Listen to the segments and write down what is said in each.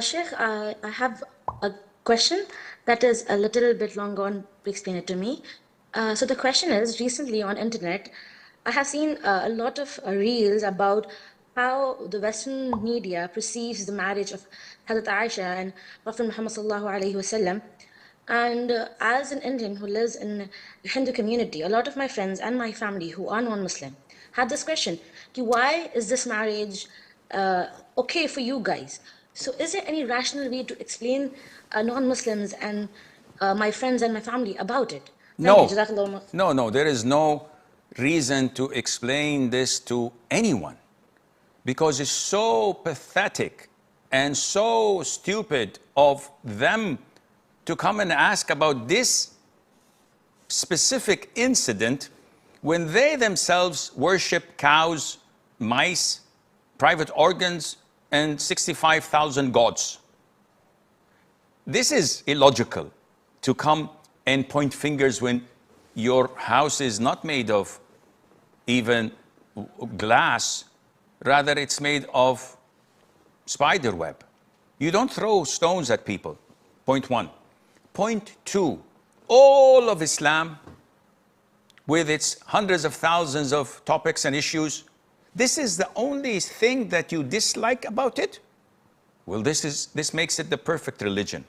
Sheikh, I have a question that is a little bit long on. Explain it to me. So the question is, recently on internet, I have seen a lot of reels about how the Western media perceives the marriage of Hazrat Aisha and Prophet Muhammad sallallahu alaihi wasallam. And as an Indian who lives in the Hindu community, a lot of my friends and my family who are non-Muslim had this question: कि why is this marriage okay for you guys? So, is there any rational way to explain non-Muslims and my friends and my family about it? Thank you. No, Jazakallah. no, there is no reason to explain this to anyone because it's so pathetic and so stupid of them to come and ask about this specific incident when they themselves worship cows, mice, private organs, and 65,000 gods. This is illogical to come and point fingers when your house is not made of even glass, rather it's made of spider web. You don't throw stones at people, point one. Point two, all of Islam, with its hundreds of thousands of topics and issues, this is the only thing that you dislike about it? Well, this makes it the perfect religion.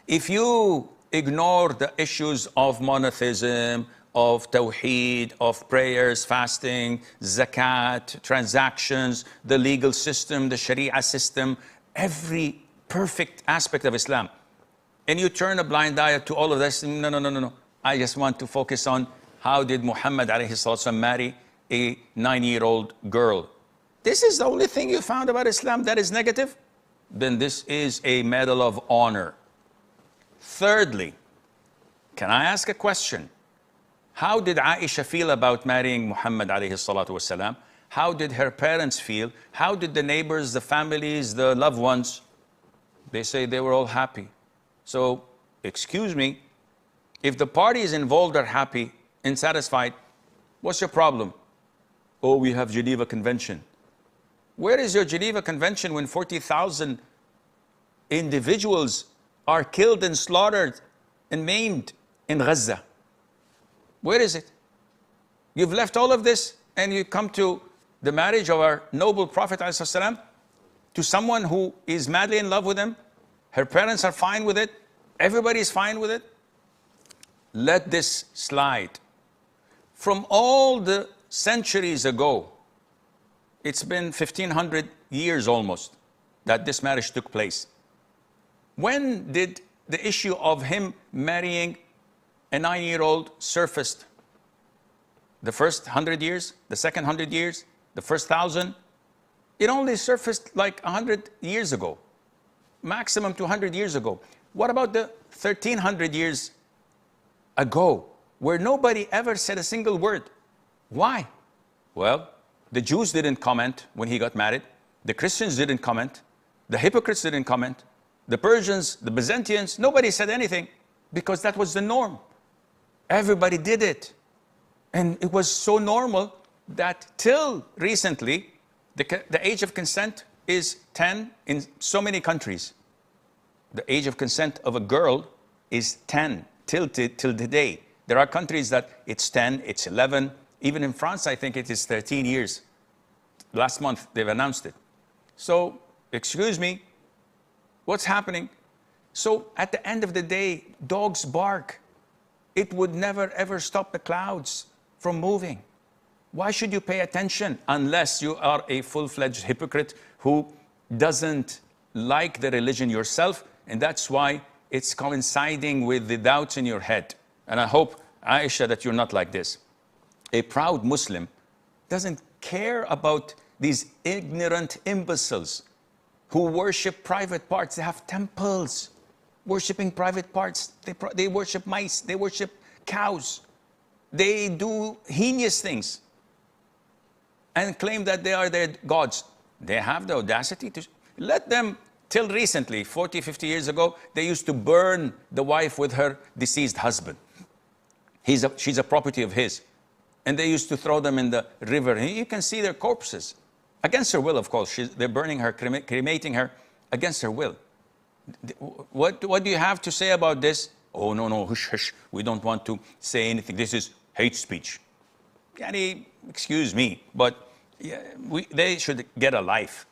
If you ignore the issues of monotheism, of tawheed, of prayers, fasting, zakat, transactions, the legal system, the sharia system, every perfect aspect of Islam, and you turn a blind eye to all of this, no. I just want to focus on how did Muhammad alayhi salatu marry a 9-year-old girl. This is the only thing you found about Islam that is negative? Then this is a medal of honor. Thirdly, can I ask a question? How did Aisha feel about marrying Muhammad alayhi salatu wasalam? How did her parents feel? How did the neighbors, the families, the loved ones? They say they were all happy. So, excuse me, if the parties involved are happy and satisfied, what's your problem? Oh, we have Geneva Convention. Where is your Geneva Convention when 40,000 individuals are killed and slaughtered and maimed in Gaza? Where is it? You've left all of this and you come to the marriage of our noble Prophet ﷺ to someone who is madly in love with him. Her parents are fine with it. Everybody is fine with it. Let this slide. From all the centuries ago, it's been 1500 years almost that this marriage took place. When did the issue of him marrying a 9-year-old surfaced? The first 100 years, the second 100 years, the first 1,000? It only surfaced like 100 years ago, maximum 200 years ago. What about the 1300 years ago, where nobody ever said a single word? Why? Well, the Jews didn't comment when he got married. The Christians didn't comment. The hypocrites didn't comment. The Persians, the Byzantines, nobody said anything because that was the norm. Everybody did it. And it was so normal that till recently, the age of consent is 10 in so many countries. The age of consent of a girl is 10 till today. There are countries that it's 10, it's 11. Even in France, I think it is 13 years. Last month, they've announced it. So, excuse me, what's happening? So, at the end of the day, dogs bark. It would never ever stop the clouds from moving. Why should you pay attention unless you are a full-fledged hypocrite who doesn't like the religion yourself, and that's why it's coinciding with the doubts in your head. And I hope, Aisha, that you're not like this. A proud Muslim doesn't care about these ignorant imbeciles who worship private parts. They have temples worshiping private parts. They worship mice. They worship cows. They do heinous things and claim that they are their gods. They have the audacity to let them. Till recently, 40, 50 years ago, they used to burn the wife with her deceased husband. She's a property of his. And they used to throw them in the river. And you can see their corpses. Against her will, of course. They're burning her, cremating her. against her will. What do you have to say about this? Oh, no, hush, hush. We don't want to say anything. This is hate speech. Yani, excuse me, but yeah, they should get a life.